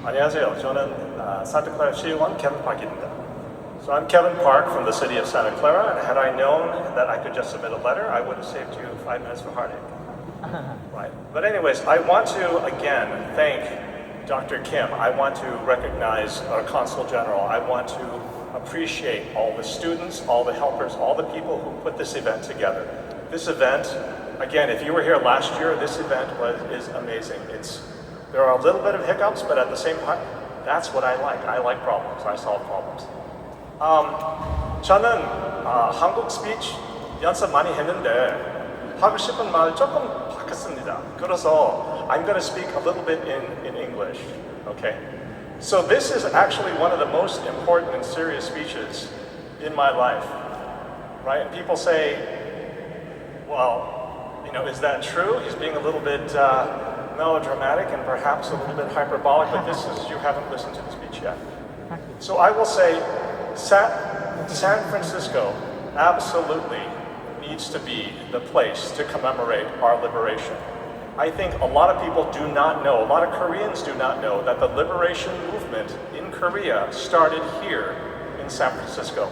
안녕하세요. 저는 Santa Clara 시의원 Kevin Park입니다. So I'm Kevin Park from the city of Santa Clara, and had I known that I could just submit a letter, I would have saved you 5 minutes for heartache. Right. But anyways, I want to again thank Dr. Kim. I want to recognize our Consul General. I want to appreciate all the students, all the helpers, all the people who put this event together. This event, again, if you were here last year, this event is amazing. There are a little bit of hiccups, but at the same time, that's what I like. I like problems. I solve problems. 저는 한국 스피치 연습 많이 했는데 하고 싶은 말 조금 바꿨습니다. 그래서 I'm going to speak a little bit in English. Okay. So this is actually one of the most important and serious speeches in my life, right? And people say, well, is that true? He's being a little bit melodramatic and perhaps a little bit hyperbolic, but you haven't listened to the speech yet. So I will say, San Francisco absolutely needs to be the place to commemorate our liberation. I think a lot of people do not know, a lot of Koreans do not know that the liberation movement in Korea started here in San Francisco.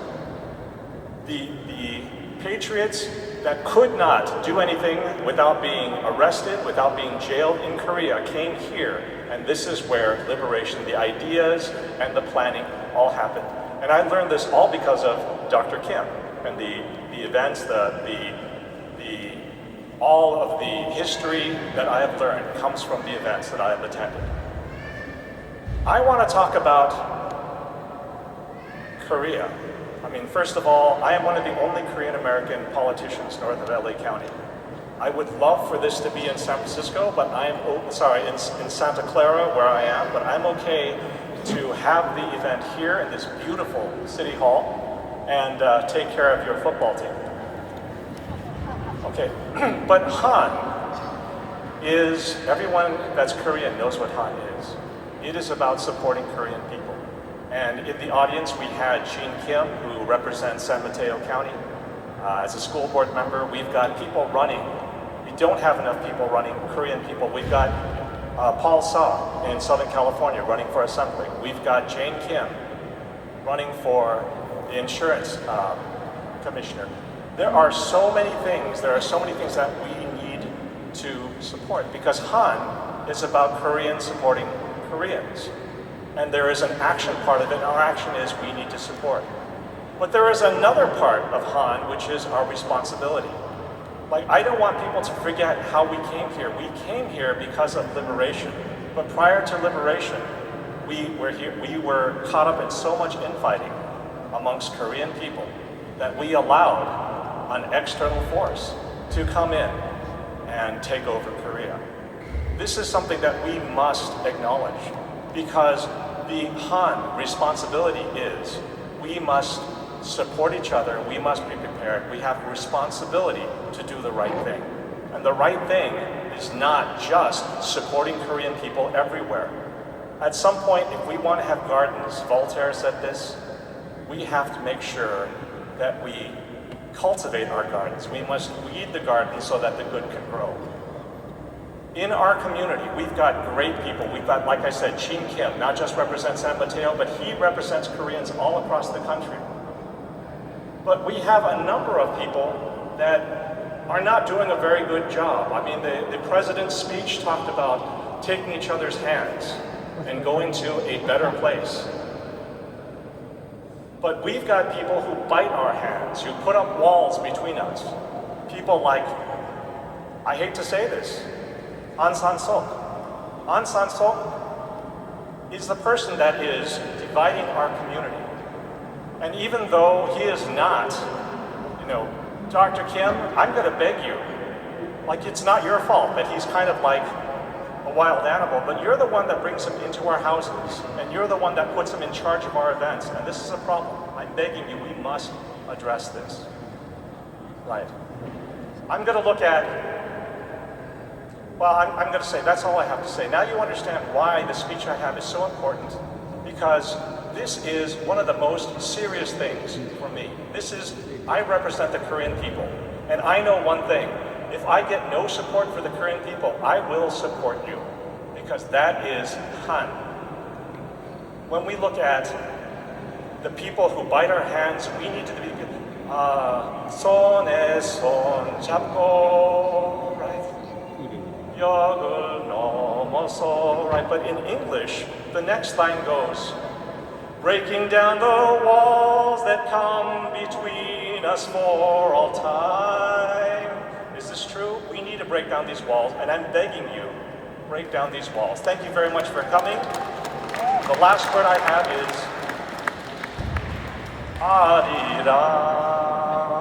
The patriots that could not do anything without being arrested, without being jailed in Korea came here, and this is where liberation, the ideas and the planning all happened. And I learned this all because of Dr. Kim and the events, all of the history that I have learned comes from the events that I have attended. I want to talk about Korea. I mean, first of all, I am one of the only Korean American politicians north of LA County. I would love for this to be in San Francisco, but in Santa Clara where I am, but I'm okay to have the event here in this beautiful city hall and take care of your football team. Okay, but Han is, everyone that's Korean knows what Han is. It is about supporting Korean people. And in the audience we had Jean Kim, who represents San Mateo County. As a school board member, we've got people running. We don't have enough people running, Korean people. We've got Paul Sa in Southern California running for assembly. We've got Jane Kim running for the insurance commissioner. There are so many things that we need to support because Han is about Koreans supporting Koreans. And there is an action part of it, and our action is we need to support. But there is another part of Han, which is our responsibility. Like, I don't want people to forget how we came here. We came here because of liberation. But prior to liberation, we were caught up in so much infighting amongst Korean people that we allowed an external force to come in and take over Korea. This is something that we must acknowledge because the Han responsibility is we must support each other, we must be prepared, we have a responsibility to do the right thing. And the right thing is not just supporting Korean people everywhere. At some point, if we want to have gardens, Voltaire said this, we have to make sure that we cultivate our gardens. We must weed the garden so that the good can grow. In our community, we've got great people. We've got, like I said, Jean Kim, not just represents San Mateo, but he represents Koreans all across the country. But we have a number of people that are not doing a very good job. I mean, the president's speech talked about taking each other's hands and going to a better place. But we've got people who bite our hands, who put up walls between us. People like, I hate to say this, Aung San Suu Kyi. Aung San Suu Kyi is the person that is dividing our community. And even though he is not, Dr. Kim, I'm going to beg you, like it's not your fault that he's kind of like a wild animal, but you're the one that brings him into our houses, and you're the one that puts him in charge of our events, and this is a problem. I'm begging you, we must address this. Right. I'm going to look at, I'm going to say, that's all I have to say. Now you understand why the speech I have is so important, because this is one of the most serious things for me. I represent the Korean people, and I know one thing. If I get no support for the Korean people, I will support you, because that is Han. when we look at the people who bite our hands, we need to be 손에 손 잡고, right? 벽을 넘어서, right? But in English, the next line goes, breaking down the walls that come between us for all time. Is this true? We need to break down these walls, and I'm begging you, break down these walls. Thank you very much for coming. The last word I have is 아리랑.